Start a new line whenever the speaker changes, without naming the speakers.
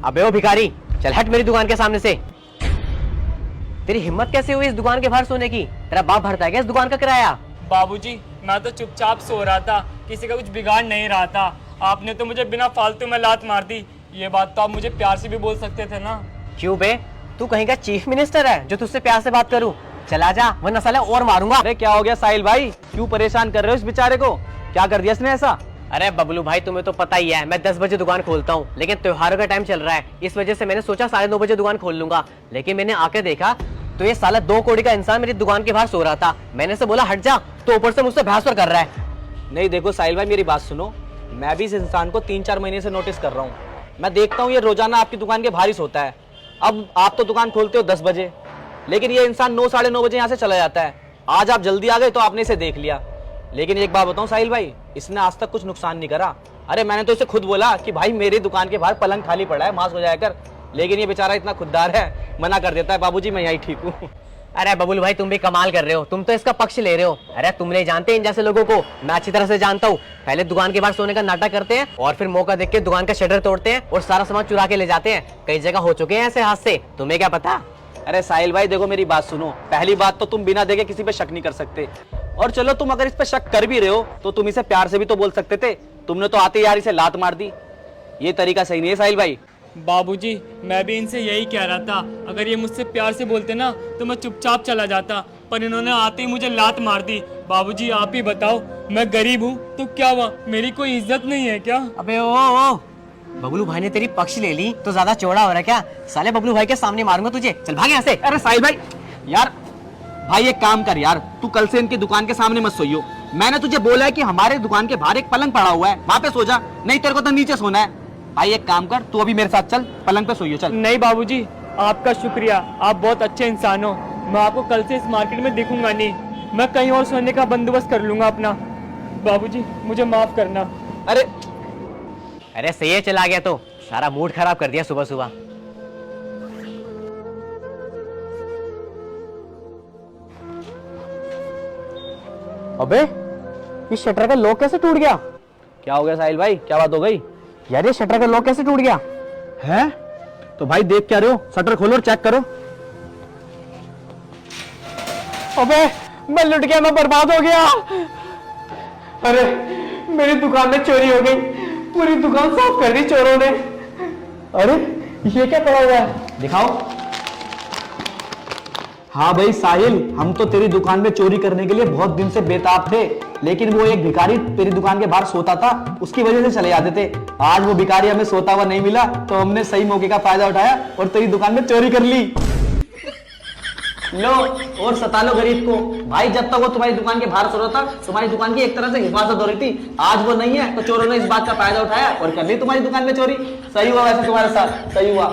अबे ओ भिखारी, चल हट मेरी दुकान के सामने से। तेरी हिम्मत कैसे हुई इस दुकान के बाहर सोने की? तेरा बाप भरता है क्या इस दुकान का किराया?
बाबूजी मैं तो चुपचाप सो रहा था, किसी का कुछ बिगाड़ नहीं रहा था। आपने तो मुझे बिना फालतू में लात मार दी। ये बात तो आप मुझे प्यार से भी बोल सकते थे ना।
क्यों बे, तू कहीं का चीफ मिनिस्टर है जो तुझसे प्यार से बात करूं? चला जा वरना साले और मारूंगा।
अरे क्या हो गया साहिल भाई, क्यों परेशान कर रहे हो इस बेचारे को? क्या कर दिया इसने ऐसा?
अरे बबलू भाई, तुम्हें तो पता ही है मैं 10 बजे दुकान खोलता हूँ, लेकिन त्योहारों का टाइम चल रहा है, इस वजह से मैंने सोचा 9:30 बजे दुकान खोल लूंगा। लेकिन मैंने आके देखा तो ये साला 2 करोड़ का इंसान मेरी दुकान के बाहर सो रहा था। मैंने से बोला हट जा, तो ऊपर से मुझसे बहस कर रहा है।
नहीं देखो साहिल भाई, मेरी बात सुनो। मैं भी इस इंसान को 3-4 महीने से नोटिस कर रहा हूँ। मैं देखता हूँ ये रोजाना आपकी दुकान के बाहर ही सोता है। अब आप तो दुकान खोलते हो 10 बजे, लेकिन ये इंसान 9 साढ़े 9 बजे यहाँ से चला जाता है। आज आप जल्दी आ गए तो आपने इसे देख लिया। लेकिन एक बात बताऊं साहिल भाई, इसने आज तक कुछ नुकसान नहीं करा। अरे मैंने तो इसे खुद बोला कि भाई मेरी दुकान के बाहर पलंग खाली पड़ा है, मास्क हो जाया कर, लेकिन ये बेचारा इतना खुददार है, मना कर देता है, बाबूजी मैं यही ठीक हूँ।
अरे बबलू भाई, तुम भी कमाल कर रहे हो, तुम तो इसका पक्ष ले रहे हो। अरे तुम नहीं जानते इन जैसे लोगों को, मैं अच्छी तरह से जानता हूँ। पहले दुकान के बाहर सोने का नाटक करते हैं और फिर मौका देख के दुकान का शटर तोड़ते हैं और सारा सामान चुरा के ले जाते हैं। कई जगह हो चुके हैं ऐसे हादसे, तुम्हें क्या पता?
अरे साहिल भाई देखो मेरी बात सुनो। पहली बात तो तुम बिना देखे किसी पे शक नहीं कर सकते, और चलो तुम अगर इस पे शक कर भी रहे हो तो तुम इसे प्यार से भी तो बोल सकते थे। तुमने तो आते यार इसे लात मार दी। ये तरीका सही नहीं है साहिल भाई।
बाबूजी मैं भी इनसे यही कह रहा था, अगर ये मुझसे प्यार से बोलते ना तो मैं चुपचाप चला जाता, पर इन्होंने आते ही मुझे लात मार दी। बाबूजी आप ही बताओ, मैं गरीब हूँ तो क्या हुआ, मेरी कोई इज्जत नहीं है क्या?
अबे ओ बबलू भाई ने तेरी पक्ष ले ली तो ज्यादा चौड़ा हो रहा है क्या? साले बबलू भाई के सामने मारूंगा तुझे, चल भाग यहाँ से।
अरे साहिल भाई यार, भाई एक काम कर यार, तू कल से इनकी दुकान के सामने मत सोइयो। मैंने तुझे बोला है कि हमारे दुकान के बाहर एक पलंग पड़ा हुआ है, वहां पे सो जा, नहीं तेरे को तो नीचे सोना है। भाई एक काम कर, तू अभी मेरे साथ चल, पलंग पे सोइयो चल।
नहीं बाबूजी आपका शुक्रिया, आप बहुत अच्छे इंसान हो। मैं आपको कल से इस मार्केट में दिखूंगा नहीं, मैं कहीं और सोने का बंदोबस्त कर लूंगा अपना। बाबूजी मुझे माफ करना।
अरे सही है, चला गया तो सारा मूड खराब कर दिया सुबह सुबह। अबे इस शटर का लॉक कैसे टूट गया?
क्या हो गया साहिल भाई, क्या बात हो गई?
यार ये शटर का लॉक कैसे टूट गया
है? तो भाई देख क्या रहे हो, शटर खोलो और चेक करो।
अबे मैं लुट गया, मैं बर्बाद हो गया। अरे मेरी दुकान में चोरी हो गई, पूरी दुकान साफ कर दी चोरों ने। अरे ये क्या पड़ा हुआ है,
दिखाओ। हाँ भाई साहिल, हम तो तेरी दुकान में चोरी करने के लिए बहुत दिन से बेताब थे, लेकिन वो एक भिखारी तेरी दुकान के बाहर सोता था, उसकी वजह से चले जाते थे। आज वो भिखारी हमें सोता हुआ नहीं मिला तो हमने सही मौके का फायदा उठाया और तेरी दुकान में चोरी कर ली। लो और सता लो गरीब को। भाई जब तक वो तुम्हारी दुकान के बाहर सो रहा था, तुम्हारी दुकान की एक तरह से हिफाजत हो रही थी। आज वो नहीं है तो चोरों ने इस बात का फायदा उठाया और कर ली तुम्हारी दुकान में चोरी। सही हुआ वैसे तुम्हारे साथ, सही हुआ।